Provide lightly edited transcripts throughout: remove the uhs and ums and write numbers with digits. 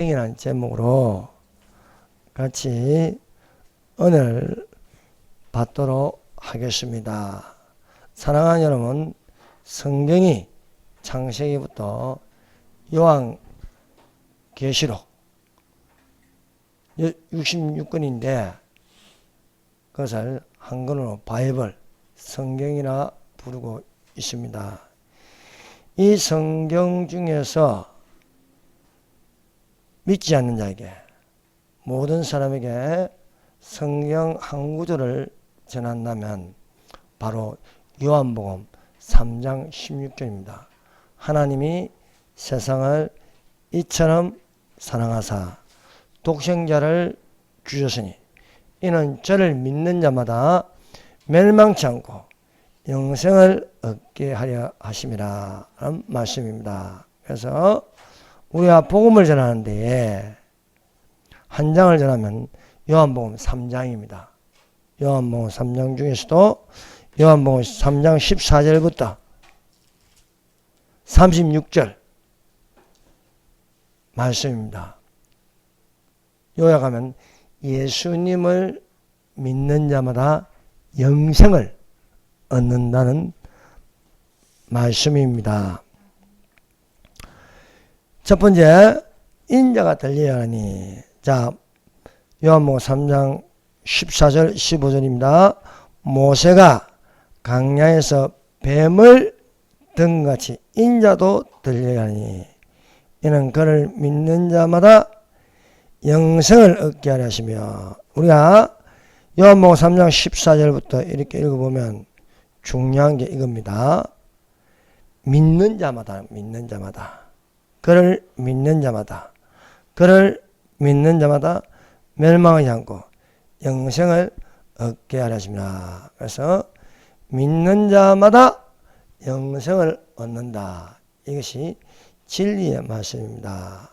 이라는 제목으로 같이 은혜를 받도록 하겠습니다. 사랑하는 여러분, 성경이 창세기부터 요한계시록 66권인데 그것을 한글로 바이블, 성경이라 부르고 있습니다. 이 성경 중에서 믿지 않는 자에게, 모든 사람에게 성경 한 구절을 전한다면 바로 요한복음 3장 16절입니다. 하나님이 세상을 이처럼 사랑하사 독생자를 주셨으니 이는 저를 믿는 자마다 멸망치 않고 영생을 얻게 하려 하심이라 라는 말씀입니다. 그래서 우리가 복음을 전하는데 한 장을 전하면 요한복음 3장입니다. 요한복음 3장 중에서도 요한복음 3장 14절부터 36절 말씀입니다. 요약하면 예수님을 믿는 자마다 영생을 얻는다는 말씀입니다. 첫 번째, 인자가 들려야 하니. 자, 요한복음 3장 14절 15절입니다. 모세가 광야에서 뱀을 등같이 인자도 들려야 하니 이는 그를 믿는 자마다 영생을 얻게 하려 하시며. 우리가 요한복음 3장 14절부터 이렇게 읽어보면 중요한 게 이겁니다. 믿는 자마다, 믿는 자마다, 그를 믿는 자마다, 그를 믿는 자마다 멸망하지 않고 영생을 얻게 하려 하십니다. 그래서 믿는 자마다 영생을 얻는다. 이것이 진리의 말씀입니다.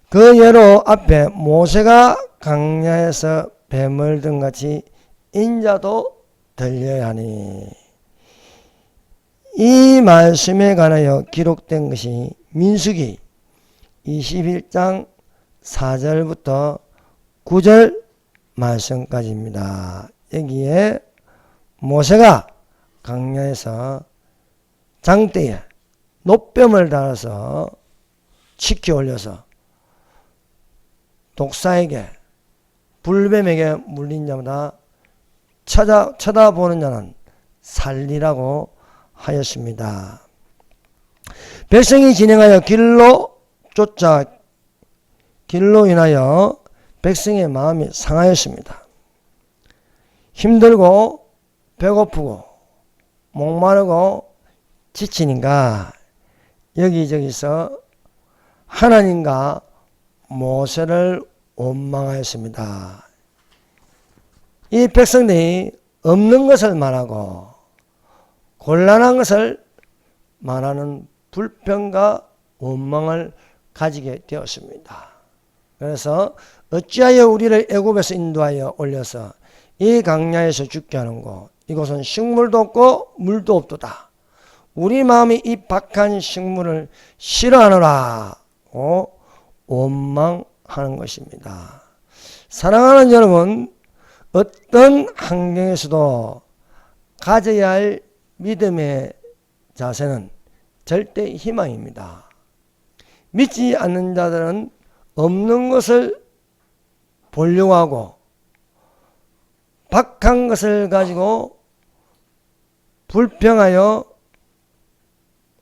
그 예로 앞에 모세가 광야에서 뱀을 등같이 인자도 들려야 하니, 이 말씀에 관하여 기록된 것이 민수기 21장 4절부터 9절 말씀까지입니다. 여기에 모세가 광야에서 장대에 노뱀을 달아서 치켜 올려서 독사에게, 불뱀에게 물린 자마다 쳐다보는 자는 살리라고 하였습니다. 백성이 진행하여 길로 쫓아 길로 인하여 백성의 마음이 상하였습니다. 힘들고 배고프고 목마르고 지치니까 여기저기서 하나님과 모세를 원망하였습니다. 이 백성들이 없는 것을 말하고 곤란한 것을 말하는 불평과 원망을 가지게 되었습니다. 그래서 어찌하여 우리를 애굽에서 인도하여 올려서 이 광야에서 죽게 하는고, 이곳은 식물도 없고 물도 없도다. 우리 마음이 이 박한 식물을 싫어하노라고 원망하는 것입니다. 사랑하는 여러분, 어떤 환경에서도 가져야 할 믿음의 자세는 절대 희망입니다. 믿지 않는 자들은 없는 것을 보려고 하고 박한 것을 가지고 불평하여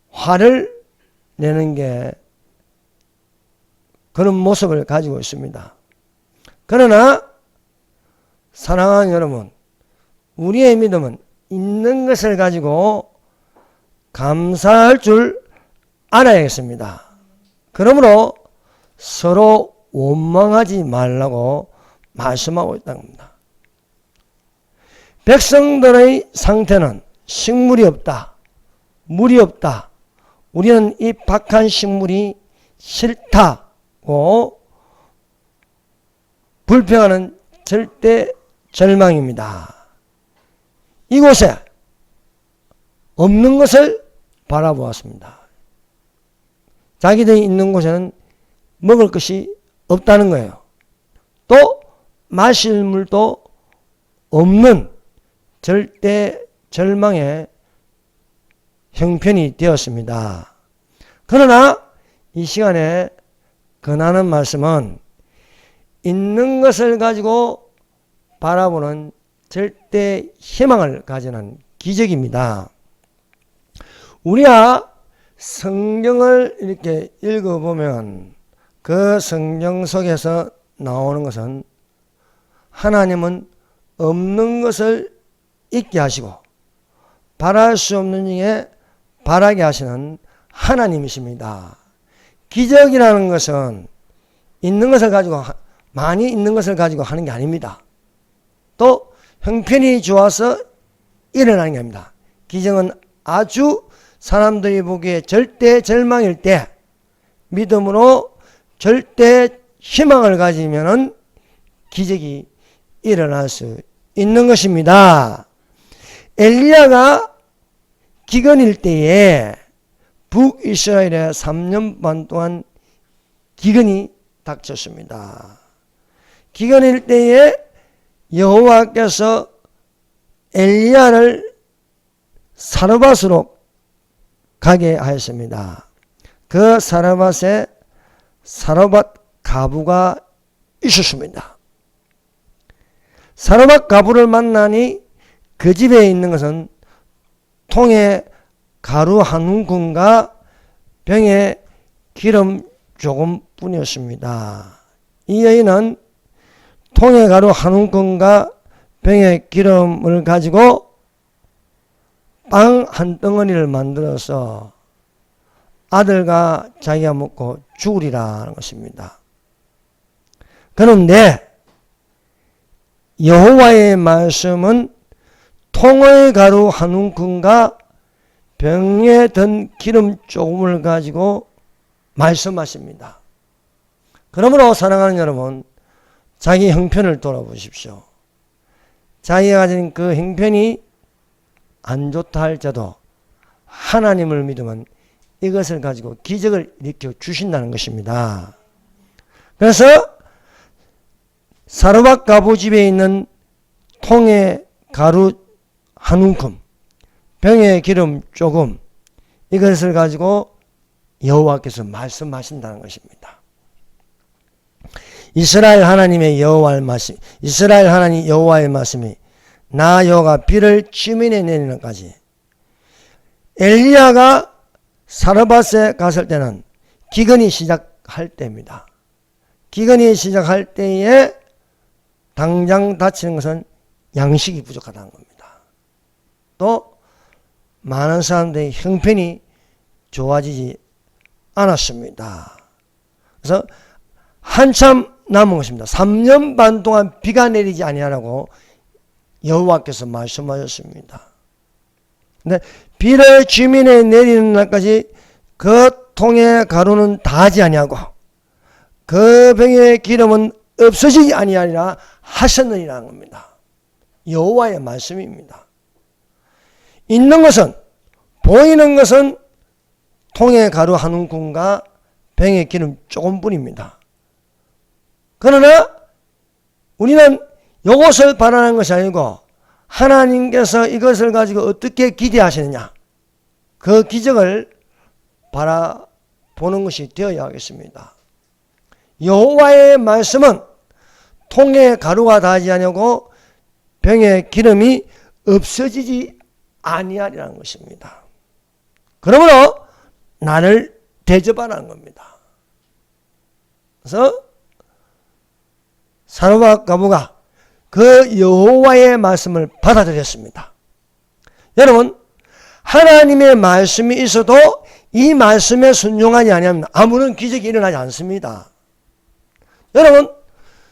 화를 내는 게 그런 모습을 가지고 있습니다. 그러나 사랑하는 여러분, 우리의 믿음은 있는 것을 가지고 감사할 줄 알아야겠습니다. 그러므로 서로 원망하지 말라고 말씀하고 있다는 겁니다. 백성들의 상태는 식물이 없다, 물이 없다, 우리는 이 박한 식물이 싫다고 불평하는 절대 절망입니다. 이곳에 없는 것을 바라보았습니다. 자기들이 있는 곳에는 먹을 것이 없다는 거예요. 또 마실 물도 없는 절대 절망의 형편이 되었습니다. 그러나 이 시간에 권하는 말씀은 있는 것을 가지고 바라보는 절대 희망을 가지는 기적입니다. 우리가 성경을 이렇게 읽어보면 그 성경 속에서 나오는 것은 하나님은 없는 것을 있게 하시고 바랄 수 없는 중에 바라게 하시는 하나님이십니다. 기적이라는 것은 있는 것을 가지고, 많이 있는 것을 가지고 하는 게 아닙니다. 또 형편이 좋아서 일어나는 게 아닙니다. 기적은 아주 사람들이 보기에 절대 절망일 때 믿음으로 절대 희망을 가지면은 기적이 일어날 수 있는 것입니다. 엘리야가 기근일 때에 북이스라엘에 3년 반 동안 기근이 닥쳤습니다. 기근일 때에 여호와께서 엘리야를 사르밧으로 가게 하였습니다. 그 사르밧에 사르밧 가부가 있었습니다. 사르밧 가부를 만나니 그 집에 있는 것은 통에 가루 한 움큼과 병에 기름 조금 뿐이었습니다. 이 여인은 통에 가루 한 움큼과 병에 기름을 가지고 빵 한 덩어리를 만들어서 아들과 자기가 먹고 죽으리라는 것입니다. 그런데 여호와의 말씀은 통의 가루 한 움큼과 병에 든 기름 조금을 가지고 말씀하십니다. 그러므로 사랑하는 여러분, 자기 형편을 돌아보십시오. 자기가 가진 그 형편이 안 좋다 할지라도 하나님을 믿으면 이것을 가지고 기적을 일으켜 주신다는 것입니다. 그래서 사르밧 가부 집에 있는 통에 가루 한 움큼, 병에 기름 조금, 이것을 가지고 여호와께서 말씀하신다는 것입니다. 이스라엘 하나님의 여호와의 말씀, 이스라엘 하나님 여호와의 말씀이 나 여호와가 비를 지면에 내리는 까지. 엘리야가 사르밧에 갔을 때는 기근이 시작할 때입니다. 기근이 시작할 때에 당장 다치는 것은 양식이 부족하다는 겁니다. 또 많은 사람들의 형편이 좋아지지 않았습니다. 그래서 한참 남은 것입니다. 3년 반 동안 비가 내리지 아니하라고 여호와께서 말씀하셨습니다. 근데 비를 지면에 내리는 날까지 그 통의 가루는 다하지 아니하고 그 병의 기름은 없어지지 아니하리라 하셨느니라는 겁니다. 여호와의 말씀입니다. 있는 것은, 보이는 것은 통의 가루 한 움큼과 병의 기름 조금뿐입니다. 그러나 우리는 이것을 바라는 것이 아니고 하나님께서 이것을 가지고 어떻게 기대하시느냐, 그 기적을 바라보는 것이 되어야 하겠습니다. 여호와의 말씀은 통에 가루가 닿지 아니하고 병에 기름이 없어지지 아니하리라는 것입니다. 그러므로 나를 대접하라는 겁니다. 그래서 사르밧 가부가 그 여호와의 말씀을 받아들였습니다. 여러분, 하나님의 말씀이 있어도 이 말씀에 순종하지 아니하면 아무런 기적이 일어나지 않습니다. 여러분,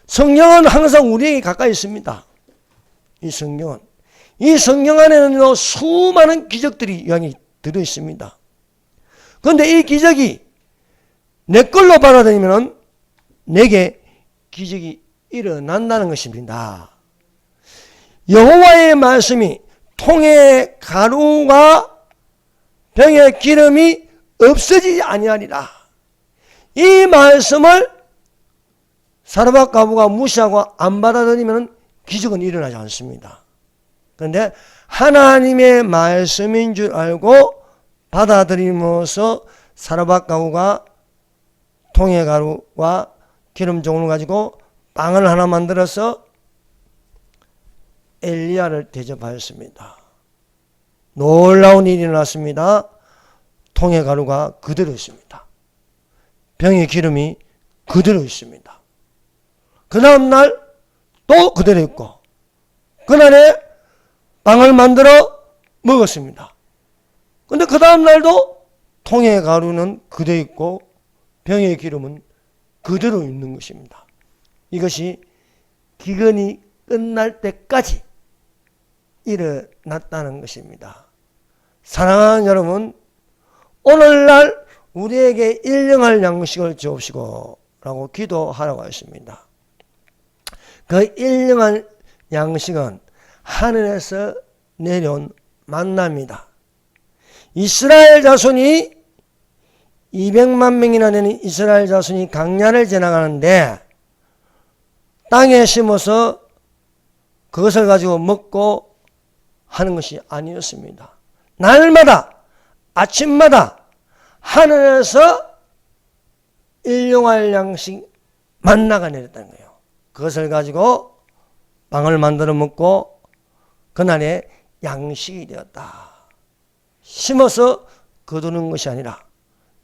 성경은 항상 우리에게 가까이 있습니다. 이 성경은. 이 성경 안에는 수많은 기적들이 여기 들어있습니다. 그런데 이 기적이 내 걸로 받아들이면 내게 기적이 일어난다는 것입니다. 여호와의 말씀이 통에 가루가 병에 기름이 없어지지 아니하리라. 이 말씀을 사르밧 과부가 무시하고 안 받아들이면 기적은 일어나지 않습니다. 그런데 하나님의 말씀인 줄 알고 받아들이면서 사르밧 과부가 통회가루와 기름종을 가지고 빵을 하나 만들어서 엘리야를 대접하였습니다. 놀라운 일이 일어났습니다. 통회가루가 그대로 있습니다. 병의 기름이 그대로 있습니다. 그 다음날 또 그대로 있고, 그날에 빵을 만들어 먹었습니다. 근데 그 다음날도 통회가루는 그대로 있고 병의 기름은 그대로 있는 것입니다. 이것이 기근이 끝날 때까지 일어났다는 것입니다. 사랑하는 여러분, 오늘날 우리에게 일용할 양식을 주옵시고 라고 기도하라고 했습니다. 그 일용할 양식은 하늘에서 내려온 만나입니다. 이스라엘 자손이 200만 명이나 되는 이스라엘 자손이 광야를 지나가는데 땅에 심어서 그것을 가지고 먹고 하는 것이 아니었습니다. 날마다 아침마다 하늘에서 일용할 양식 만나가 내렸다는 거예요. 그것을 가지고 빵을 만들어 먹고 그날에 양식이 되었다. 심어서 거두는 것이 아니라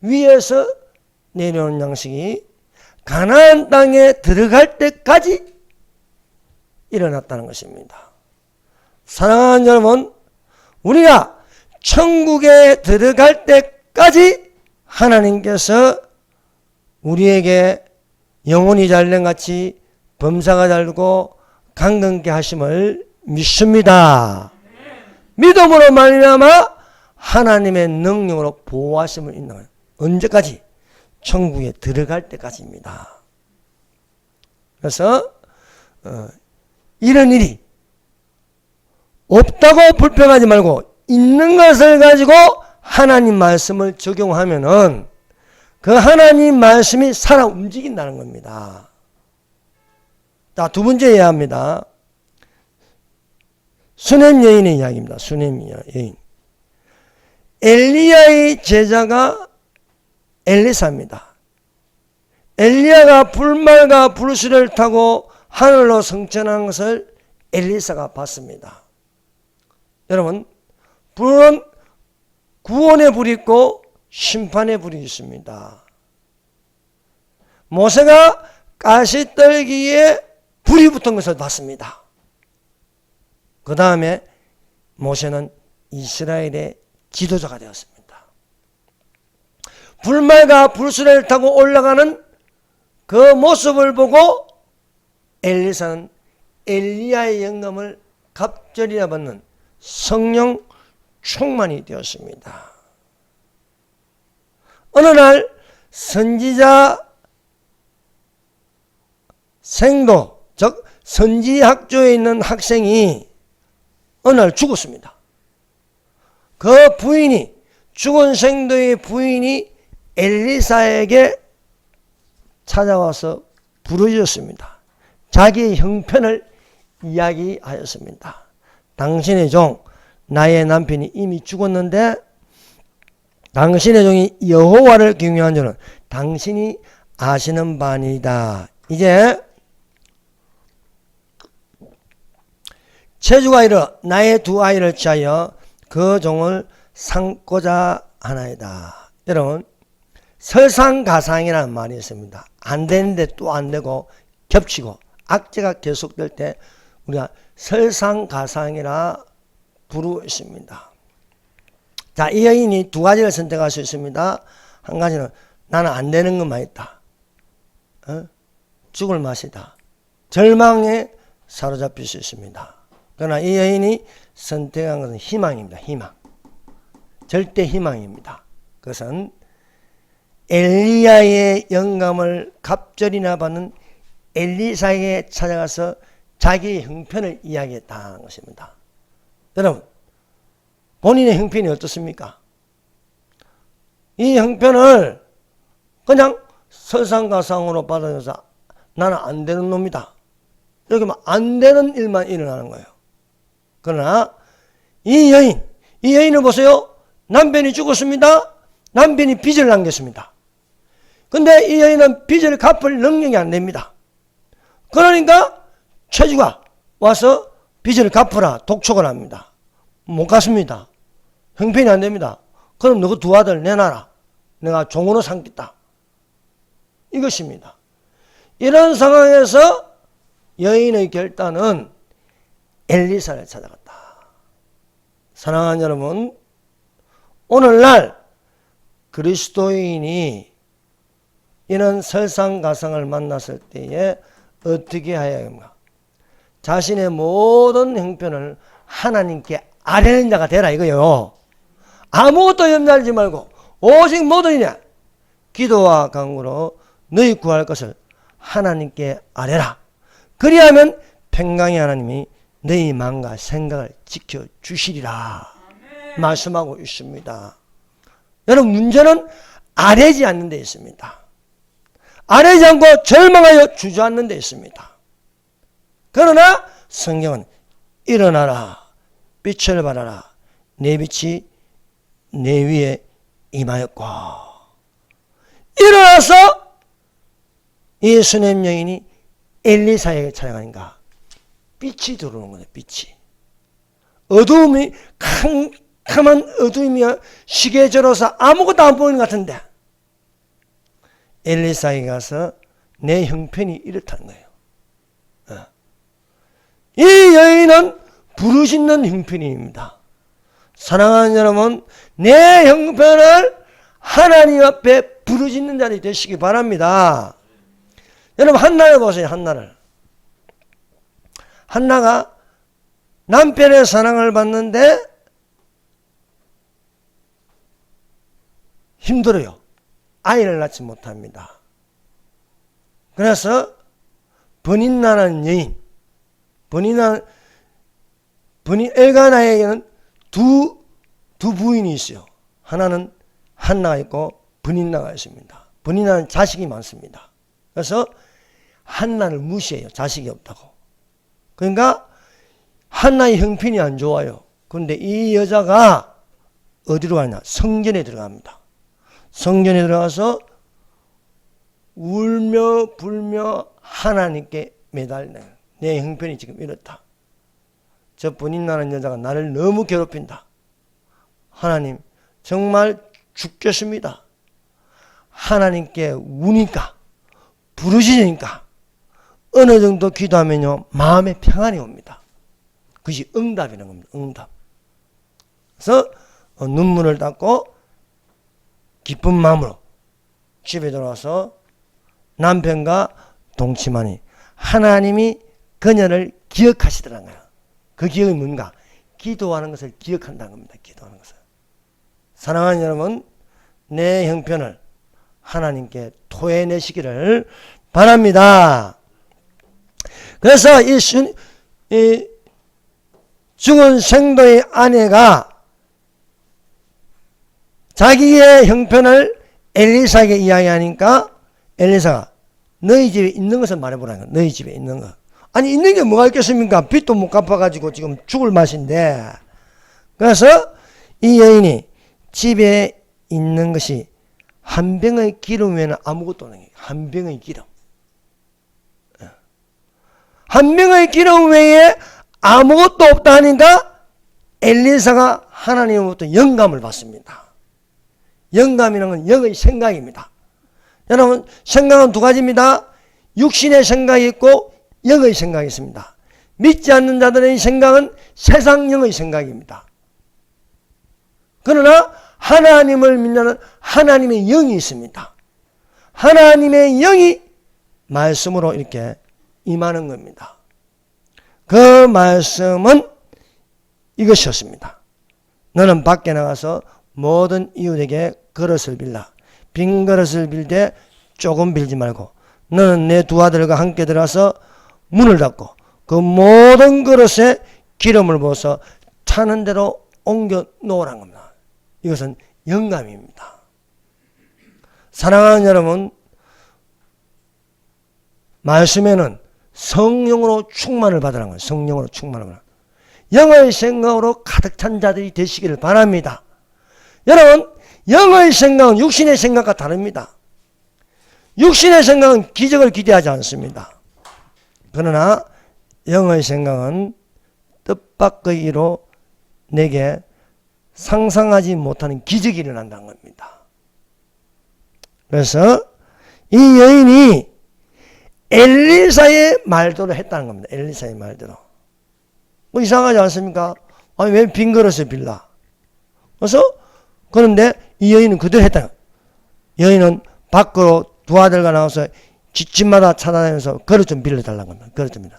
위에서 내려오는 양식이 가나안 땅에 들어갈 때까지 일어났다는 것입니다. 사랑하는 여러분, 우리가 천국에 들어갈 때까지 하나님께서 우리에게 영혼이 잘된같이 범사가 잘되고 강건케 하심을 믿습니다. 믿음으로 말미암아 하나님의 능력으로 보호하심을 있는 거예요. 언제까지? 천국에 들어갈 때까지입니다. 그래서 이런 일이 없다고 불평하지 말고 있는 것을 가지고 하나님 말씀을 적용하면은 그 하나님 말씀이 살아 움직인다는 겁니다. 자, 두 번째 이야기합니다. 수넴 여인의 이야기입니다. 수넴 여인. 엘리야의 제자가 엘리사입니다. 엘리야가 불말과 불수를 타고 하늘로 승천한 것을 엘리사가 봤습니다. 여러분, 불은 구원의 불이 있고 심판의 불이 있습니다. 모세가 가시떨기에 불이 붙은 것을 봤습니다. 그 다음에 모세는 이스라엘의 지도자가 되었습니다. 불말과 불수레를 타고 올라가는 그 모습을 보고 엘리사는 엘리야의 영감을 갑절이나 받는 성령 충만이 되었습니다. 어느 날 선지자 생도, 즉 선지학교에 있는 학생이 어느 날 죽었습니다. 그 부인이, 죽은 생도의 부인이 엘리사에게 찾아와서 부르짖었습니다. 자기의 형편을 이야기하였습니다. 당신의 종, 나의 남편이 이미 죽었는데 당신의 종이 여호와를 경외한 줄은 당신이 아시는 바니이다. 이제 체주가 이르러 나의 두 아이를 취하여 그 종을 삼고자 하나이다. 여러분, 설상가상이라는 말이 있습니다. 안 되는데 또 안 되고 겹치고 악재가 계속될 때 우리가 설상가상이라 부르고 있습니다. 자, 이 여인이 두 가지를 선택할 수 있습니다. 한 가지는 나는 안 되는 것만 있다. 죽을 맛이다. 절망에 사로잡힐 수 있습니다. 그러나 이 여인이 선택한 것은 희망입니다. 희망. 절대 희망입니다. 그것은 엘리야의 영감을 갑절이나 받는 엘리사에게 찾아가서 자기의 형편을 이야기했다는 것입니다. 여러분, 본인의 형편이 어떻습니까? 이 형편을 그냥 설상가상으로 받아들여서 나는 안 되는 놈이다. 이렇게 안 되는 일만 일어나는 거예요. 그러나 이 여인을 보세요. 남편이 죽었습니다. 남편이 빚을 남겼습니다. 근데 이 여인은 빚을 갚을 능력이 안 됩니다. 그러니까 최주가 와서 빚을 갚으라 독촉을 합니다. 못 갚습니다. 형편이 안 됩니다. 그럼 너 그 두 아들 내놔라. 내가 종으로 삼겠다. 이것입니다. 이런 상황에서 여인의 결단은 엘리사를 찾아갔다. 사랑하는 여러분, 오늘날 그리스도인이 이런 설상가상을 만났을 때에 어떻게 해야 합니까? 자신의 모든 형편을 하나님께 아뢰는 자가 되라 이거요. 아무것도 염려하지 말고 오직 모든 일에 기도와 간구로 너희 구할 것을 하나님께 아뢰라. 그리하면 평강의 하나님이 너희 마음과 생각을 지켜주시리라 말씀하고 있습니다. 여러분, 문제는 아뢰지 않는 데 있습니다. 아뢰지 않고 절망하여 주저앉는 데 있습니다. 그러나 성경은 일어나라, 빛을 발하라, 내 빛이 내 위에 임하였고, 일어나서 이 수냄 여인이 엘리사에게 찾아가니까 빛이 들어오는 거예요. 빛이. 어두움이 캄캄한 어두움이 시계에 절어서 아무것도 안 보이는 것 같은데 엘리사에게 가서 내 형편이 이렇다는 거예요. 이 여인은 부르짖는 형편입니다. 사랑하는 여러분, 내 형편을 하나님 앞에 부르짖는 자리 되시기 바랍니다. 여러분, 한나를 보세요. 한나가 남편의 사랑을 받는데 힘들어요. 아이를 낳지 못합니다. 그래서 버닌나라는 여인, 엘가나에게는 두 부인이 있어요. 하나는 한나가 있고 버닌나가 있습니다. 버닌나는 자식이 많습니다. 그래서 한나를 무시해요. 자식이 없다고. 그러니까 한나의 형편이 안 좋아요. 그런데 이 여자가 어디로 가냐? 성전에 들어갑니다. 성전에 들어가서 울며 불며 하나님께 매달려. 내 형편이 지금 이렇다. 저 버닌나라는 여자가 나를 너무 괴롭힌다. 하나님, 정말 죽겠습니다. 하나님께 우니까, 부르짖으니까 어느 정도 기도하면요, 마음에 평안이 옵니다. 그것이 응답이라는 겁니다. 응답. 그래서 눈물을 닦고 기쁜 마음으로 집에 들어와서 남편과 동침하니 하나님이 그녀를 기억하시더라는 거예요. 그 기억이 뭔가? 기도하는 것을 기억한다는 겁니다. 기도하는 것을. 사랑하는 여러분, 내 형편을 하나님께 토해내시기를 바랍니다. 그래서 이 죽은 생도의 아내가 자기의 형편을 엘리사에게 이야기하니까 엘리사가 너희 집에 있는 것을 말해보라는 거야. 너희 집에 있는 것. 아니, 있는 게 뭐가 있겠습니까? 빚도 못 갚아가지고 지금 죽을 맛인데. 그래서 이 여인이 집에 있는 것이 한 병의 기름 외에는 아무것도 없는 거예요. 한 병의 기름. 한 병의 기름 외에 아무것도 없다 하니까 엘리사가 하나님으로부터 영감을 받습니다. 영감이라는 건 영의 생각입니다. 여러분, 생각은 두 가지입니다. 육신의 생각이 있고 영의 생각이 있습니다. 믿지 않는 자들의 생각은 세상영의 생각입니다. 그러나 하나님을 믿는 하나님의 영이 있습니다. 하나님의 영이 말씀으로 이렇게 임하는 겁니다. 그 말씀은 이것이었습니다. 너는 밖에 나가서 모든 이웃에게 그릇을 빌라. 빈 그릇을 빌되 조금 빌지 말고 너는 내 두 아들과 함께 들어가서 문을 닫고 그 모든 그릇에 기름을 부어서 차는 대로 옮겨 놓으라는 겁니다. 이것은 영감입니다. 사랑하는 여러분, 말씀에는 성령으로 충만을 받으라는 거예요. 성령으로 충만을 받으라. 영의 생각으로 가득 찬 자들이 되시기를 바랍니다. 여러분, 영의 생각은 육신의 생각과 다릅니다. 육신의 생각은 기적을 기대하지 않습니다. 그러나 영의 생각은 뜻밖의로 내게 상상하지 못하는 기적이 일어난다는 겁니다. 그래서 이 여인이 엘리사의 말대로 했다는 겁니다. 엘리사의 말대로. 뭐 이상하지 않습니까? 아니 왜 빈 그릇을 빌라? 그래서 그런데 이 여인은 그대로 했다. 여인은 밖으로 두 아들과 나와서 집집마다 찾아다니면서 그릇 좀 빌려달라는 겁니다. 그릇 좀 빌려.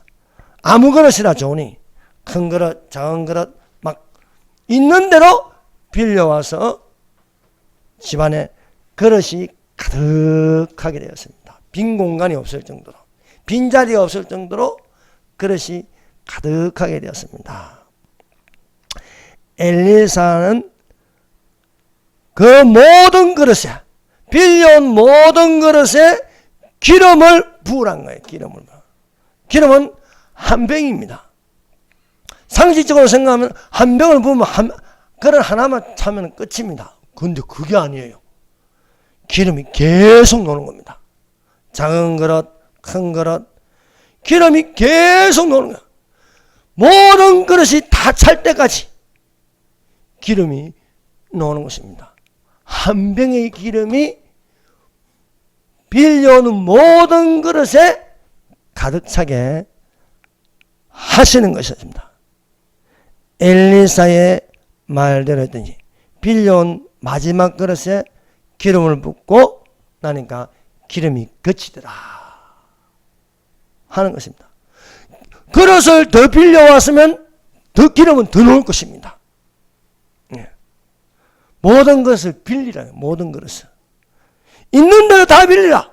아무 그릇이나 좋으니 큰 그릇, 작은 그릇 막 있는 대로 빌려와서 집안에 그릇이 가득하게 되었습니다. 빈 공간이 없을 정도로, 빈자리가 없을 정도로 그릇이 가득하게 되었습니다. 엘리사는 그 모든 그릇에, 빌려온 모든 그릇에 기름을 부으란 거예요. 기름은 한 병입니다. 상식적으로 생각하면 한 병을 부으면 그릇 하나만 차면 끝입니다. 근데 그게 아니에요. 기름이 계속 노는 겁니다. 작은 그릇, 큰 그릇, 기름이 계속 노는 거예요. 모든 그릇이 다 찰 때까지 기름이 노는 것입니다. 한 병의 기름이 빌려오는 모든 그릇에 가득 차게 하시는 것입니다. 엘리사의 말대로 했더니 빌려온 마지막 그릇에 기름을 붓고 나니까 기름이 그치더라 하는 것입니다. 그릇을 더 빌려왔으면 더 기름은 더 넣을 것입니다. 모든 것을 빌리라. 모든 것을 있는 대로 다 빌리라.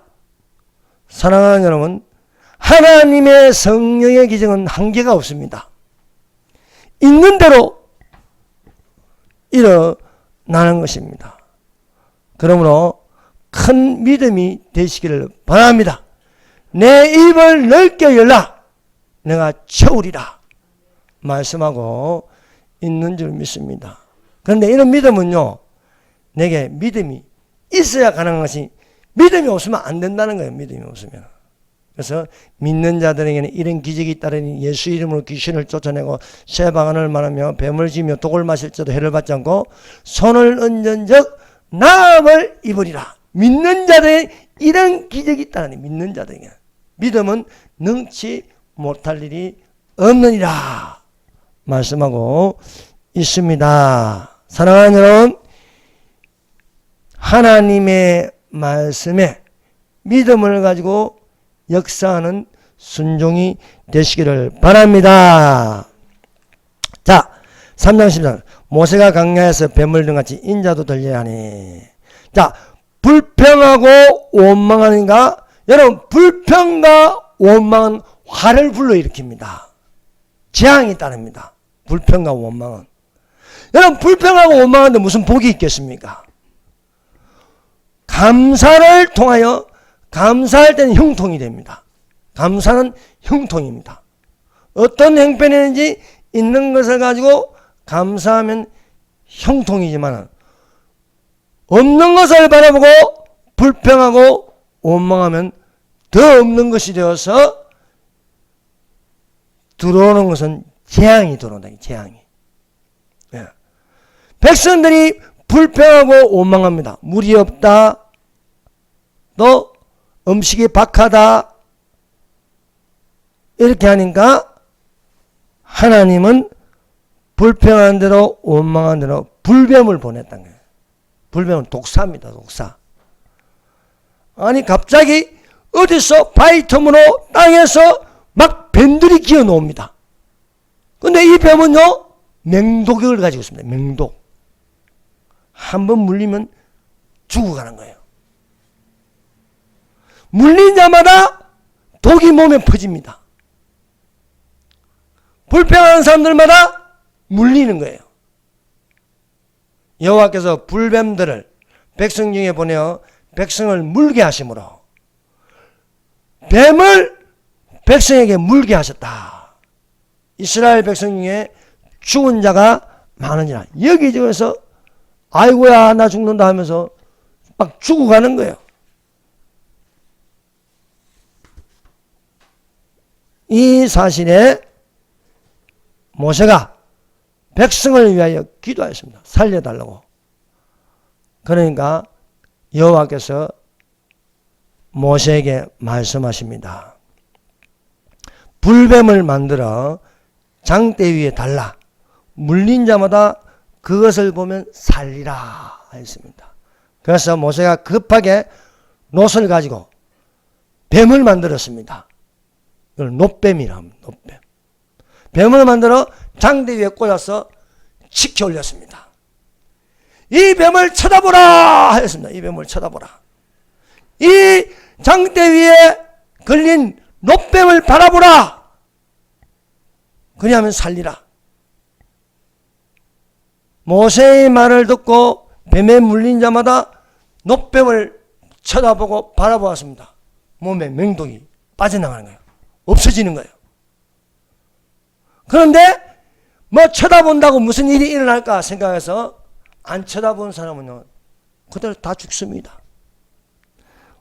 사랑하는 여러분, 하나님의 성령의 기적은 한계가 없습니다. 있는 대로 일어나는 것입니다. 그러므로 큰 믿음이 되시기를 바랍니다. 내 입을 넓게 열라. 내가 채우리라. 말씀하고 있는 줄 믿습니다. 그런데 이런 믿음은요, 내게 믿음이 있어야 가능한 것이, 믿음이 없으면 안 된다는 거예요. 믿음이 없으면. 그래서 믿는 자들에게는 이런 기적이 있다더니 예수 이름으로 귀신을 쫓아내고 새 방언을 말하며 뱀을 지며 독을 마실지도 해를 받지 않고 손을 얹은 적 나음을 입으리라. 믿는 자들에게 이런 기적이 있다니. 믿는 자들에게 믿음은 능치 못할 일이 없느니라 말씀하고 있습니다. 사랑하는 여러분, 하나님의 말씀에 믿음을 가지고 역사하는 순종이 되시기를 바랍니다. 자, 3장 10절. 모세가 강야에서 뱀을 등같이 인자도 들려야 하니. 자, 불평하고 원망하는가? 여러분, 불평과 원망은 화를 불러일으킵니다. 재앙이 따릅니다. 불평과 원망은. 여러분, 불평하고 원망하는데 무슨 복이 있겠습니까? 감사를 통하여, 감사할 때는 형통이 됩니다. 감사는 형통입니다. 어떤 형편이든지 있는 것을 가지고 감사하면 형통이지만 없는 것을 바라보고 불평하고 원망하면 더 없는 것이 되어서 들어오는 것은 재앙이 들어온다. 재앙이. 예. 백성들이 불평하고 원망합니다. 물이 없다. 또 음식이 박하다. 이렇게 하니까 하나님은 불평한 대로 원망한 대로 불뱀을 보냈다는 거예요. 불뱀은 독사입니다. 독사. 아니 갑자기 어디서 바위 틈으로 땅에서 막 뱀들이 기어 나옵니다. 근데 이 뱀은요, 맹독을 가지고 있습니다. 맹독. 한번 물리면 죽어가는 거예요. 물린 자마다 독이 몸에 퍼집니다. 불평하는 사람들마다 물리는 거예요. 여호와께서 불뱀들을 백성 중에 보내어 백성을 물게 하심으로 뱀을 백성에게 물게 하셨다. 이스라엘 백성 중에 죽은 자가 많으니라. 여기저기서 아이고야 나 죽는다 하면서 막 죽어가는 거예요. 이 사실에 모세가 백성을 위하여 기도하였습니다. 살려달라고. 그러니까 여호와께서 모세에게 말씀하십니다. 불뱀을 만들어 장대 위에 달라 물린 자마다 그것을 보면 살리라 했습니다. 그래서 모세가 급하게 놋을 가지고 뱀을 만들었습니다. 이걸 놋뱀이라 합니다. 놋뱀. 뱀을 만들어 장대 위에 꽂아서 치켜 올렸습니다. 이 뱀을 쳐다보라 하였습니다. 이 뱀을 쳐다보라. 이 장대 위에 걸린 놋뱀을 바라보라. 그리하면 살리라. 모세의 말을 듣고 뱀에 물린 자마다 놋뱀을 쳐다보고 바라보았습니다. 몸에 맹독이 빠져나가는 거예요. 없어지는 거예요. 그런데 뭐 쳐다본다고 무슨 일이 일어날까 생각해서 안 쳐다본 사람은요 그대로 다 죽습니다.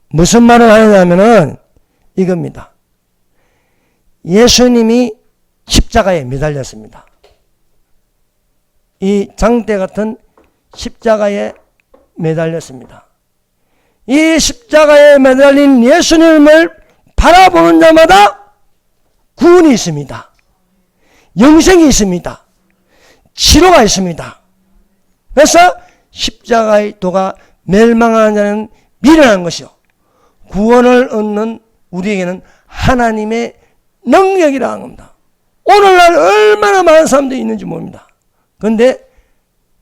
무슨 말을 하느냐면은 이겁니다. 예수님이 십자가에 매달렸습니다. 이 장대 같은 십자가에 매달렸습니다. 이 십자가에 매달린 예수님을 바라보는 자마다 구원이 있습니다. 영생이 있습니다. 치료가 있습니다. 그래서 십자가의 도가 멸망하는 자는 미련한 것이요 구원을 얻는 우리에게는 하나님의 능력이라 한 겁니다. 오늘날 얼마나 많은 사람들이 있는지 모릅니다. 그런데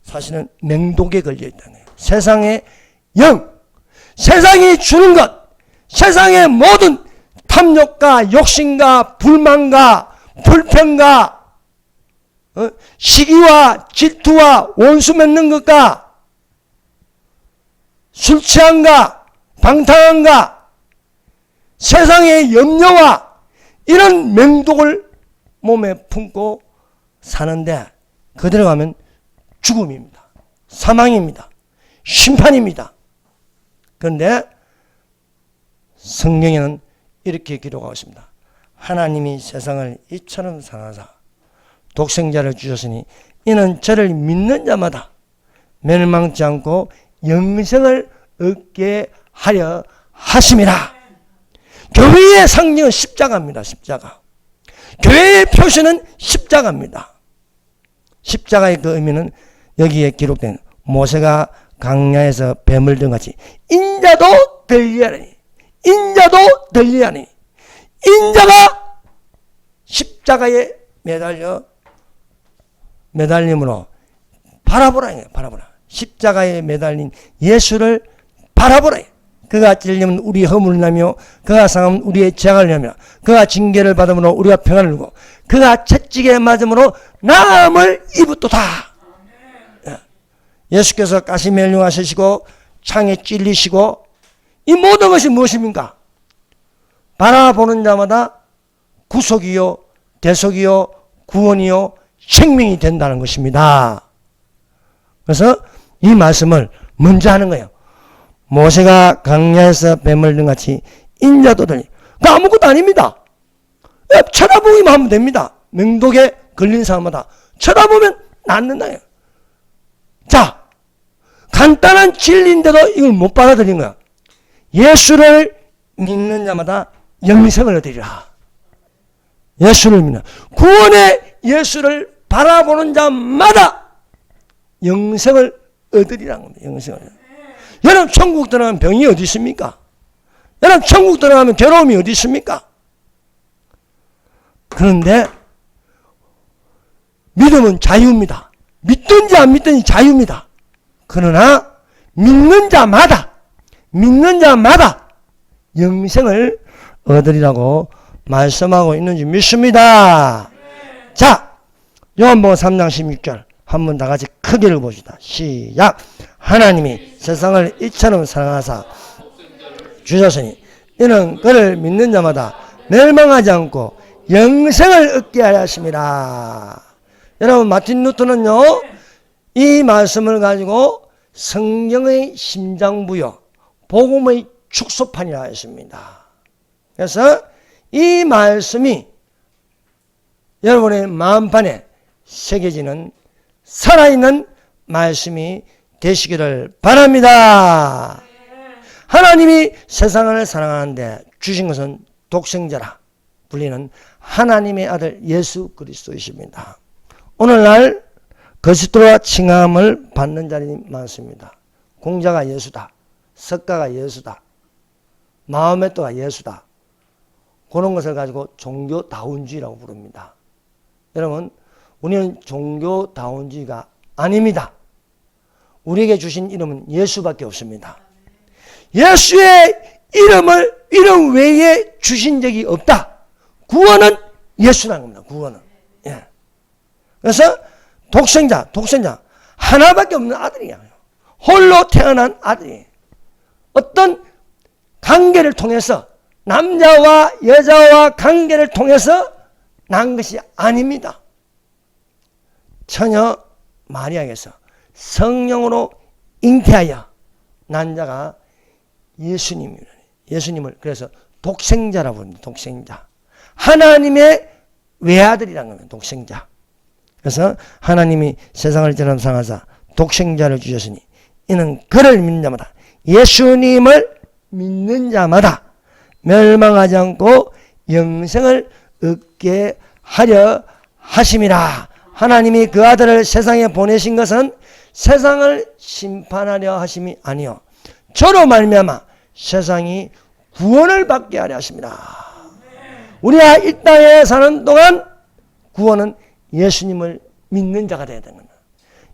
사실은 맹독에 걸려 있다는 거예요. 세상의 영, 세상이 주는 것, 세상의 모든 탐욕과 욕심과 불만과 불평과 시기와 질투와 원수 맺는 것과 술 취함과 방탕함과 세상의 염려와 이런 맹독을 몸에 품고 사는데 그대로 가면 죽음입니다. 사망입니다. 심판입니다. 그런데 성경에는 이렇게 기록하고 있습니다. 하나님이 세상을 이처럼 사랑하사 독생자를 주셨으니 이는 저를 믿는 자마다 멸망치 않고 영생을 얻게 하려 하심이라. 교회의 상징은 십자가입니다. 십자가. 교회의 표시는 십자가입니다. 십자가의 그 의미는 여기에 기록된 모세가 강야에서 뱀을 든 같이 인자도 들리하니 인자도 들리하니 인자가 십자가에 매달림으로 바라보라. 바라보라. 십자가에 매달린 예수를 바라보라. 그가 찔리면 우리 허물을 나며 그가 상하면 우리의 죄악을 나며 그가 징계를 받음으로 우리가 평안을 누리고 그가 채찍에 맞음으로 나음을 입었도다. 예수께서 가시면류하시고 창에 찔리시고 이 모든 것이 무엇입니까? 바라보는 자마다 구속이요 대속이요 구원이요 생명이 된다는 것입니다. 그래서 이 말씀을 먼저 하는 거예요. 모세가 강야에서 뱀을 든 같이 인자도 들리. 그 아무것도 아닙니다. 쳐다보기만 하면 됩니다. 맹독에 걸린 사람마다 쳐다보면 낫는다. 자, 간단한 진리인데도 이걸 못 받아들인 거야. 예수를 믿는 자마다 영생을 얻으리라. 예수를 믿는 구원의 예수를 바라보는 자마다 영생을 얻으리라는 겁니다. 영생을. 여러분 천국 들어가면 병이 어디 있습니까? 여러분 천국 들어가면 괴로움이 어디 있습니까? 그런데 믿음은 자유입니다. 믿든지 안 믿든지 자유입니다. 그러나 믿는 자마다 영생을 얻으리라고 말씀하고 있는지 믿습니다. 자, 요한복음 3장 16절 한번 다 같이 크게 읽어봅시다. 시작. 하나님이 세상을 이처럼 사랑하사 주셨으니 이는 그를 믿는 자마다 멸망하지 않고 영생을 얻게 하려 하심이라. 여러분, 마틴 루터는요, 이 말씀을 가지고 성경의 심장부여, 복음의 축소판이라 했습니다. 그래서 이 말씀이 여러분의 마음판에 새겨지는 살아있는 말씀이 되시기를 바랍니다. 하나님이 세상을 사랑하는데 주신 것은 독생자라 불리는 하나님의 아들 예수 그리스도이십니다. 오늘날 그리스도와 칭함을 받는 자들이 많습니다. 공자가 예수다, 석가가 예수다, 마호메트가 예수다, 그런 것을 가지고 종교다운주의라고 부릅니다. 여러분, 우리는 종교다운주의가 아닙니다. 우리에게 주신 이름은 예수밖에 없습니다. 예수의 이름 외에 주신 적이 없다. 구원은 예수라는 겁니다. 구원은. 예. 그래서 독생자 하나밖에 없는 아들이야. 홀로 태어난 아들이 어떤 관계를 통해서, 남자와 여자와 관계를 통해서 난 것이 아닙니다. 처녀 마리아에게서 성령으로 잉태하여 난 자가 예수님입니다. 예수님을 그래서 독생자라고 부릅니다. 독생자. 하나님의 외아들이라는 겁니다. 독생자. 그래서 하나님이 세상을 저처럼 사랑하사 독생자를 주셨으니 이는 그를 믿는 자마다, 예수님을 믿는 자마다 멸망하지 않고 영생을 얻게 하려 하심이라. 하나님이 그 아들을 세상에 보내신 것은 세상을 심판하려 하심이 아니요 저로 말미암아 세상이 구원을 받게 하려 하십니다. 우리가 이 땅에 사는 동안 구원은 예수님을 믿는 자가 되어야 되는 겁니다.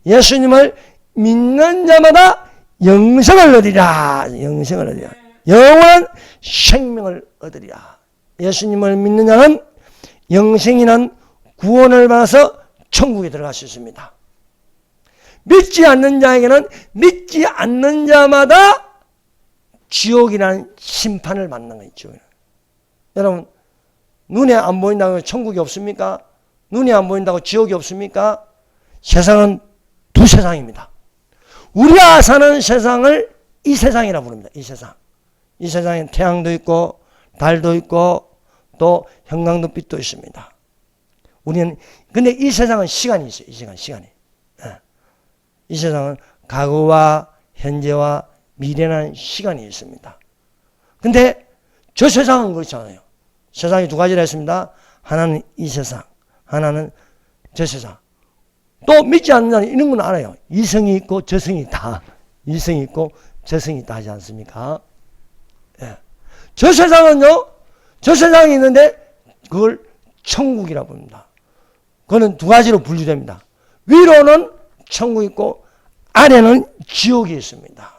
예수님을 믿는 자마다 영생을 얻으리라. 영생을 얻으리라. 영원한 생명을 얻으리라. 예수님을 믿는 자는 영생이란 구원을 받아서 천국에 들어갈 수 있습니다. 믿지 않는 자에게는 믿지 않는 자마다 지옥이라는 심판을 받는 거예요. 지옥이라는. 여러분, 눈에 안 보인다고 천국이 없습니까? 눈이 안 보인다고 지옥이 없습니까? 세상은 두 세상입니다. 우리가 사는 세상을 이 세상이라고 부릅니다. 이 세상. 이 세상엔 태양도 있고 달도 있고 또 형광등빛도 있습니다. 우리는 근데 이 세상은 시간이 있어요. 이 시간이. 이 세상은 과거와 현재와 미래라는 시간이 있습니다. 근데 저 세상은 그렇지 않아요. 세상이 두 가지라 했습니다. 하나는 이 세상, 하나는 저 세상. 또 믿지 않는 자는 이런 건 알아요. 이성이 있고 저성이 있다. 이성이 있고 저성이 있다 하지 않습니까? 예. 저 세상은요, 저 세상이 있는데 그걸 천국이라고 부릅니다. 그거는 두 가지로 분류됩니다. 위로는 천국이 있고 아래는 지옥이 있습니다.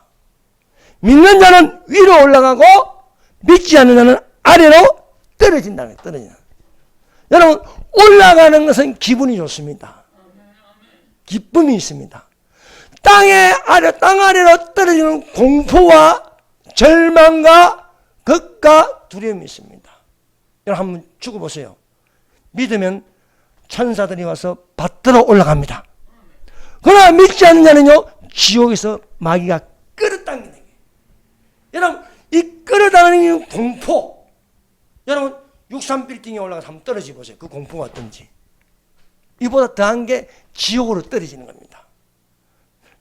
믿는 자는 위로 올라가고 믿지 않는 자는 아래로 떨어진다는 거예요. 떨어진다. 여러분, 올라가는 것은 기분이 좋습니다. 기쁨이 있습니다. 땅 아래로 떨어지는 공포와 절망과 겁과 두려움이 있습니다. 여러분 한번 죽어보세요. 믿으면 천사들이 와서 받들어 올라갑니다. 그러나 믿지 않는 자는요, 지옥에서 마귀가 끌어당기는 거예요. 여러분, 이 끌어당기는 공포, 여러분 63빌딩에 올라가서 한번 떨어져 보세요. 그 공포가 어떤지. 이보다 더한 게 지옥으로 떨어지는 겁니다.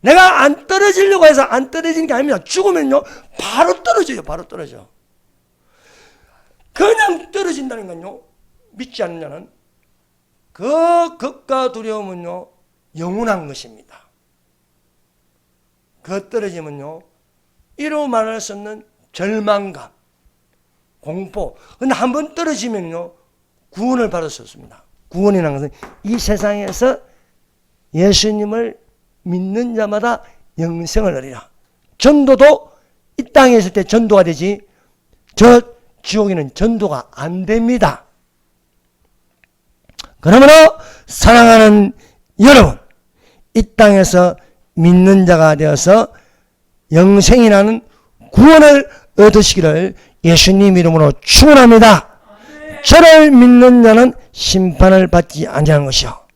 내가 안 떨어지려고 해서 안 떨어지는 게 아닙니다. 죽으면요 바로 떨어져요. 바로 떨어져. 그냥 떨어진다는 건요, 믿지 않는 자는 그 겁과 두려움은요 영원한 것입니다. 그 떨어지면요 이루 말할 수 없는 절망감, 공포. 근데 한번 떨어지면요 구원을 받을 수 없습니다. 구원이라는 것은 이 세상에서 예수님을 믿는 자마다 영생을 얻으리라. 전도도 이 땅에 있을 때 전도가 되지 저 지옥에는 전도가 안 됩니다. 그러므로 사랑하는 여러분, 이 땅에서 믿는 자가 되어서 영생이라는 구원을 얻으시기를 예수님 이름으로 축원합니다. 저를 믿는 자는 심판을 받지 아니하는 것이요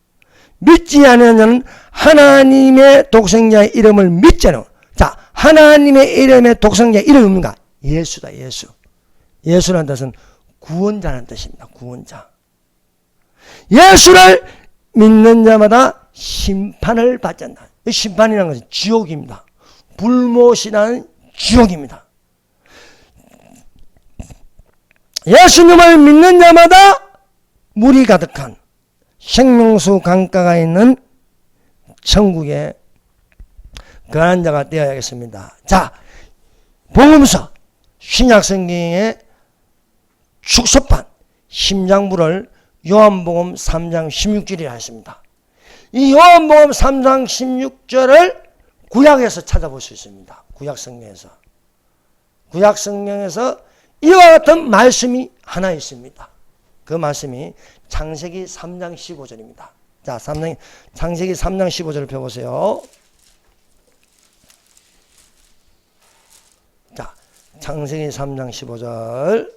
믿지 않는 자는 하나님의 독생자의 이름을 믿지 않는. 자, 하나님의 이름의 독생자의 이름이 뭡니까? 예수다. 예수. 예수라는 뜻은 구원자라는 뜻입니다. 구원자. 예수를 믿는 자마다 심판을 받지 않는다. 심판이라는 것은 지옥입니다. 불못이라는 지옥입니다. 예수님을 믿는 자마다 물이 가득한 생명수 강가가 있는 천국에 거하는 자가 되어야겠습니다. 자, 복음서 신약성경의 축소판 심장부를 요한복음 3장 16절이라 했습니다. 이 요한복음 3장 16절을 구약에서 찾아볼 수 있습니다. 구약성경에서. 구약성경에서 이와 같은 말씀이 하나 있습니다. 그 말씀이 창세기 3장 15절입니다. 자, 창세기 3장 15절을 펴보세요. 자, 창세기 3장 15절.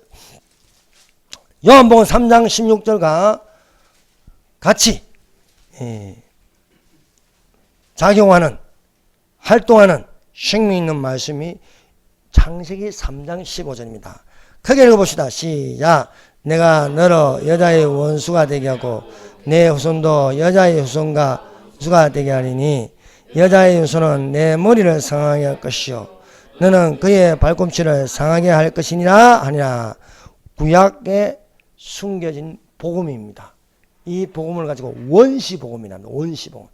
요한복음 3장 16절과 같이 작용하는, 활동하는 생명 있는 말씀이 창세기 3장 15절입니다. 크게 읽어봅시다. 시작. 내가 너로 여자의 원수가 되게 하고 내 후손도 여자의 후손가 되게 하리니 여자의 후손은 내 머리를 상하게 할 것이요 너는 그의 발꿈치를 상하게 할 것이니라 하니라. 구약에 숨겨진 복음입니다. 이 복음을 가지고 원시복음이랍니다. 원시복음.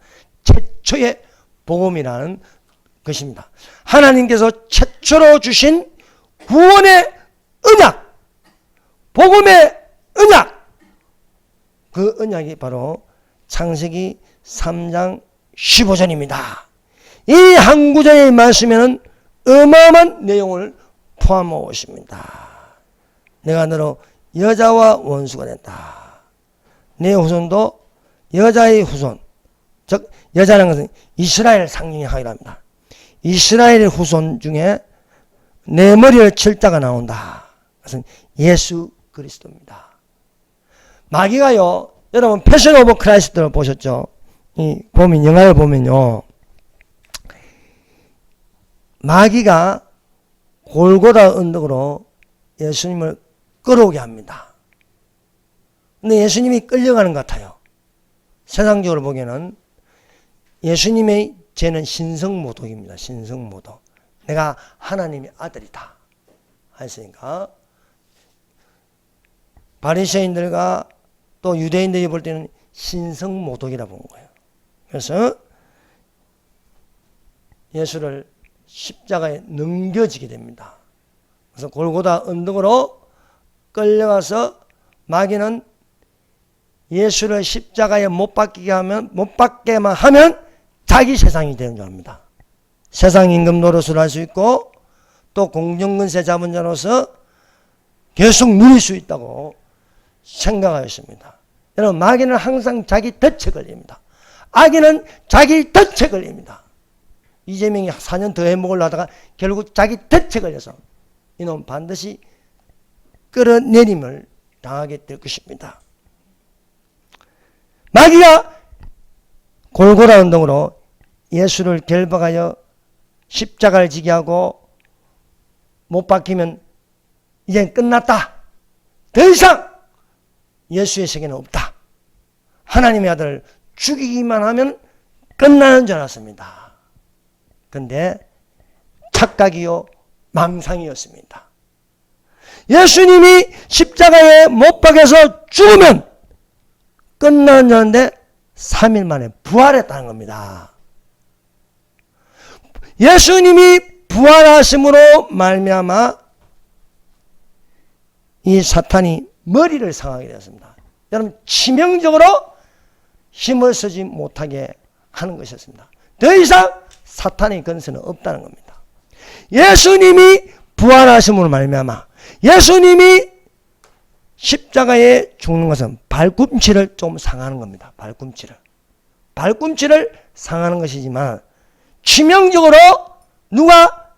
최초의 복음이라는 것입니다. 하나님께서 최초로 주신 구원의 언약, 복음의 언약, 그 언약이 바로 창세기 3장 15절입니다. 이 한 구절의 말씀에는 어마어마한 내용을 포함하고 있습니다. 내가 너로 여자와 원수가 된다. 내 후손도 여자의 후손, 즉 여자라는 것은 이스라엘 상징하기로 합니다. 이스라엘의 후손 중에 내 머리를 칠 자가 나온다. 그것은 예수 그리스도입니다. 마귀가요, 여러분 패션 오브 크라이스트를 보셨죠? 영화를 보면요, 마귀가 골고다 언덕으로 예수님을 끌어오게 합니다. 근데 예수님이 끌려가는 것 같아요. 세상적으로 보기에는 예수님의 죄는 신성모독입니다. 신성모독. 내가 하나님의 아들이다 했으니까 바리새인들과 또 유대인들이 볼 때는 신성모독이라 본 거예요. 그래서 예수를 십자가에 넘겨지게 됩니다. 그래서 골고다 언덕으로 끌려가서 마귀는 예수를 십자가에 못 박게만 하면 자기 세상이 되는 줄 압니다. 세상 임금 노릇을 할 수 있고 또 공정근세 잡은 자로서 계속 누릴 수 있다고 생각하였습니다. 여러분, 마귀는 항상 자기 덫에 걸립니다. 악인은 자기 덫에 걸립니다. 이재명이 4년 더 해먹으려 하다가 결국 자기 덫에 걸려서 이놈 반드시 끌어내림을 당하게 될 것입니다. 마귀가 골고라 언덕으로 예수를 결박하여 십자가를 지게 하고 못 박히면 이젠 끝났다. 더 이상 예수의 세계는 없다. 하나님의 아들을 죽이기만 하면 끝나는 줄 알았습니다. 그런데 착각이요 망상이었습니다. 예수님이 십자가에 못 박혀서 죽으면 끝나는 줄 알았는데 3일 만에 부활했다는 겁니다. 예수님이 부활하심으로 말미암아 이 사탄이 머리를 상하게 되었습니다. 여러분, 치명적으로 힘을 쓰지 못하게 하는 것이었습니다. 더 이상 사탄의 근세는 없다는 겁니다. 예수님이 부활하심으로 말미암아 예수님이 십자가에 죽는 것은 발꿈치를 좀 상하는 겁니다. 발꿈치를 상하는 것이지만 치명적으로 누가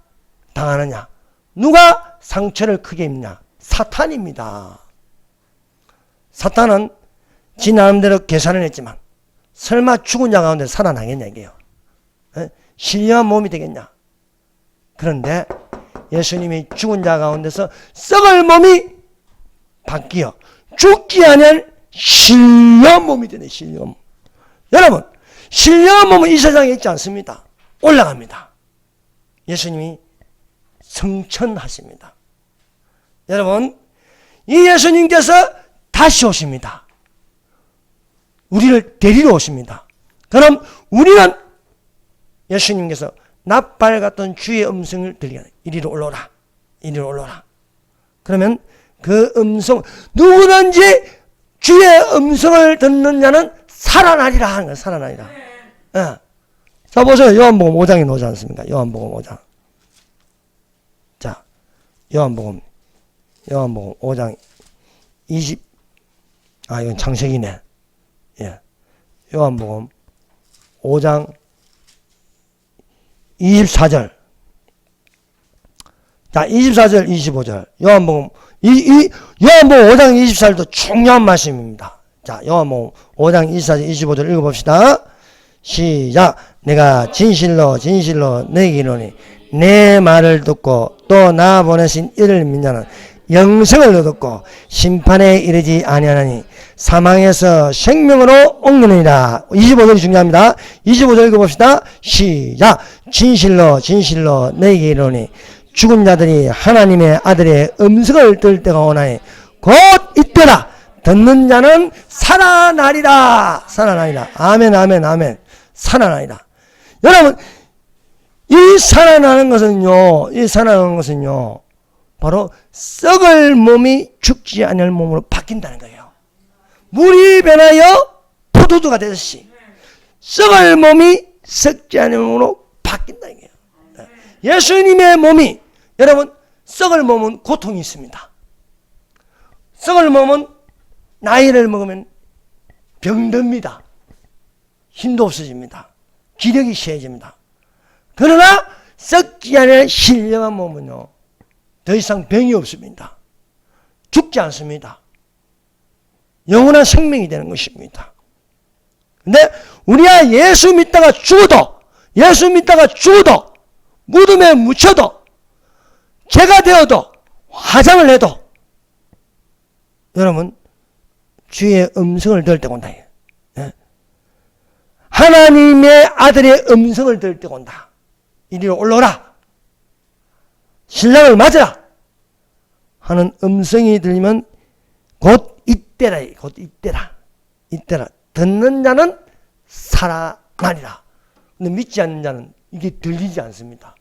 당하느냐? 누가 상처를 크게 입냐? 사탄입니다. 사탄은 지 나름대로 계산을 했지만 설마 죽은 자 가운데 살아나겠냐 이게요. 신령한 몸이 되겠냐. 그런데 예수님이 죽은 자 가운데서 썩을 몸이 바뀌어 죽지 않을 신령한 몸이 되네. 신령한 몸. 여러분, 신령한 몸은 이 세상에 있지 않습니다. 올라갑니다. 예수님이 성천하십니다. 여러분, 이 예수님께서 다시 오십니다. 우리를 데리러 오십니다. 그럼 우리는 예수님께서 낫발 같은 주의 음성을 들리게 이리로 올라오라. 이리로 올라오라. 그러면 그 음성, 누구든지 주의 음성을 듣는 자는 살아나리라 하는 거예요. 살아나리라. 예. 자, 보세요. 요한복음 5장에 나오지 않습니까? 요한복음 5장. 자, 요한복음 5장 이건 창세기네. 예. 요한복음 5장 24절. 자, 24절, 25절. 요한복음 5장 24절도 중요한 말씀입니다. 자, 요한복음 5장 24절, 25절 읽어봅시다. 시작. 내가 진실로 너희에게 이르노니 내 말을 듣고 또 나 보내신 이를 믿는 자는 영생을 얻었고 심판에 이르지 아니하나니 사망에서 생명으로 옮기느니라. 25절이 중요합니다. 25절 읽어봅시다. 시작. 진실로 너희에게 이르노니 죽은 자들이 하나님의 아들의 음성을 들을 때가 오나니 곧 이때라. 듣는 자는 살아나리라. 살아나리라. 아멘, 아멘, 아멘. 살아나리라. 여러분, 이 살아나는 것은요, 바로 썩을 몸이 죽지 않을 몸으로 바뀐다는 거예요. 물이 변하여 포도주가 되듯이 썩을 몸이 썩지 않을 몸으로 바뀐다는 거예요. 예수님의 몸이, 여러분, 썩을 몸은 고통이 있습니다. 썩을 몸은 나이를 먹으면 병듭니다. 힘도 없어집니다. 기력이 쇠해집니다. 그러나 썩지 않을 신령한 몸은요, 더 이상 병이 없습니다. 죽지 않습니다. 영원한 생명이 되는 것입니다. 근데 우리가 예수 믿다가 죽어도 무덤에 묻혀도 죄가 되어도 화장을 해도 여러분 주의 음성을 들을 때가 온다. 하나님의 아들의 음성을 들을 때가 온다. 이리로 올라오라. 신랑을 맞으라. 하는 음성이 들리면 곧 이때라. 이때라. 듣는 자는 살아나리라. 근데 믿지 않는 자는 이게 들리지 않습니다.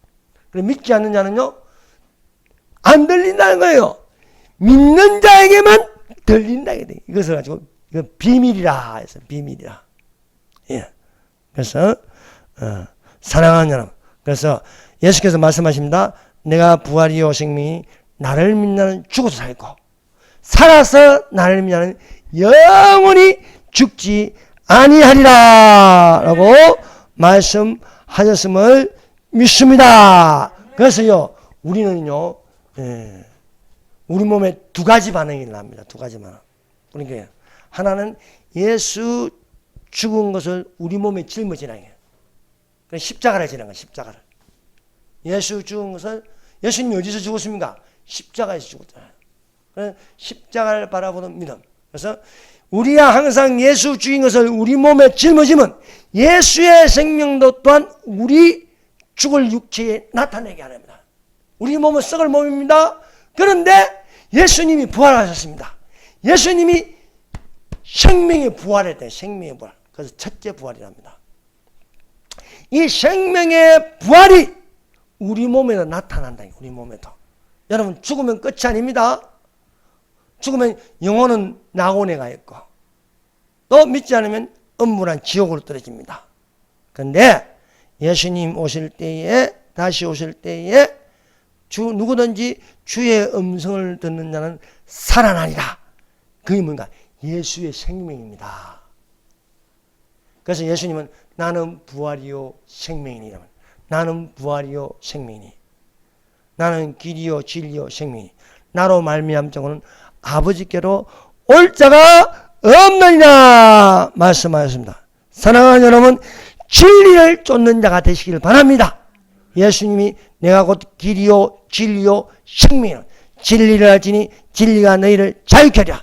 그래서 믿지 않는 자는요, 안 들린다는 거예요. 믿는 자에게만 들린다. 이것을 가지고, 이건 비밀이라 해서 비밀이라. 예. 그래서, 사랑하는 여러분. 그래서 예수께서 말씀하십니다. 내가 부활이요 생명이 나를 믿는 자는 죽어도 살고, 살아서 나를 믿는 자는 영원히 죽지 아니하리라. 라고 말씀하셨음을 믿습니다. 그래서요, 우리는요, 우리 몸에 두 가지 반응이 납니다. 두 가지 반응. 그러니까 하나는 예수 죽은 것을 우리 몸에 짊어지는 거예요. 십자가를 지는 거예요. 십자가를. 예수 죽은 것을, 예수님이 어디서 죽었습니까? 십자가에서 죽었잖아요. 십자가를 바라보는 믿음. 그래서 우리가 항상 예수 죽인 것을 우리 몸에 짊어지면 예수의 생명도 또한 우리 죽을 육체에 나타내게 합니다. 우리 몸은 썩을 몸입니다. 그런데 예수님이 부활하셨습니다. 예수님이 생명의 부활했대. 생명의 부활. 그래서 첫째 부활이랍니다. 이 생명의 부활이 우리 몸에도 나타난다. 우리 몸에도. 여러분, 죽으면 끝이 아닙니다. 죽으면 영혼은 낙원에 가 있고 또 믿지 않으면 음부란 지옥으로 떨어집니다. 그런데 예수님 오실 때에, 다시 오실 때에 누구든지 주의 음성을 듣는 자는 살아나리라. 그게 뭔가? 예수의 생명입니다. 그래서 예수님은 나는 부활이요 생명이니라. 나는 부활이요 생명이니. 나는 길이요 진리요 생명이니. 나로 말미암 자고는 아버지께로 올 자가 없느니라 말씀하셨습니다. 사랑하는 여러분, 진리를 쫓는 자가 되시길 바랍니다. 예수님이 내가 곧 길이요 진리요 생명이요 진리를 알지니 진리가 너희를 자유케 하리라.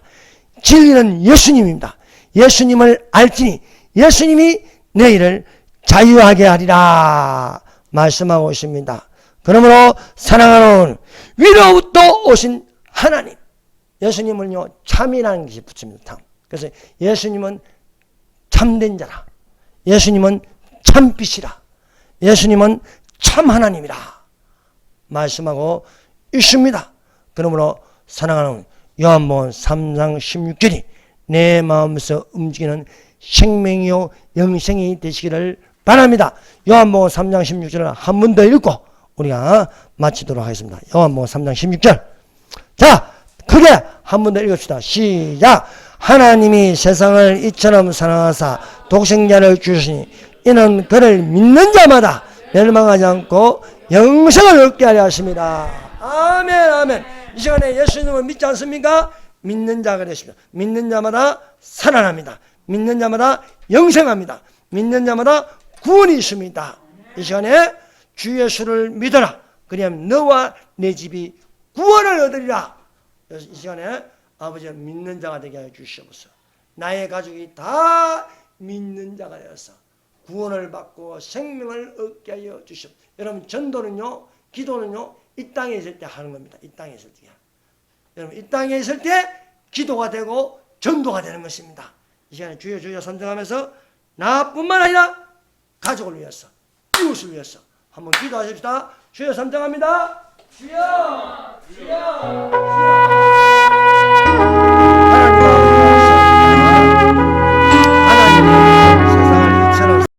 진리는 예수님입니다. 예수님을 알지니 예수님이 너희를 자유하게 하리라 말씀하고 있습니다. 그러므로 사랑하는 위로부터 오신 하나님, 예수님은요 참이라는 것이 붙습니다. 그래서 예수님은 참된 자라, 예수님은 참빛이라, 예수님은 참 하나님이라 말씀하고 있습니다. 그러므로 사랑하는 요한복음 3장 16절이 내 마음에서 움직이는 생명이요 영생이 되시기를 바랍니다. 요한복음 3장 16절을 한 번 더 읽고 우리가 마치도록 하겠습니다. 요한복음 3장 16절. 자, 크게 한 번 더 읽읍시다. 시작. 하나님이 세상을 이처럼 사랑하사 독생자를 주시니 이는 그를 믿는 자마다 멸망하지 않고 영생을 얻게 하려 하십니다. 아멘, 아멘. 이 시간에 예수님을 믿지 않습니까? 믿는 자가 되십니다. 믿는 자마다 살아납니다. 믿는 자마다 영생합니다. 믿는 자마다 구원이 있습니다. 이 시간에 주 예수를 믿어라. 그리하면 너와 내 집이 구원을 얻으리라. 그래서 이 시간에 아버지가 믿는 자가 되게 하여 주시옵소서. 나의 가족이 다 믿는 자가 되어서 구원을 받고 생명을 얻게 하여 주시옵소서. 여러분, 전도는요, 기도는요, 이 땅에 있을 때 하는 겁니다. 이 땅에 있을 때. 여러분, 이 땅에 있을 때 기도가 되고 전도가 되는 것입니다. 이 시간에 주여 주여 선정하면서 나뿐만 아니라 가족을 위해서, 이웃을 위해서 한번 기도하십시다. 주여 선정합니다. 주여, 주여, 주여.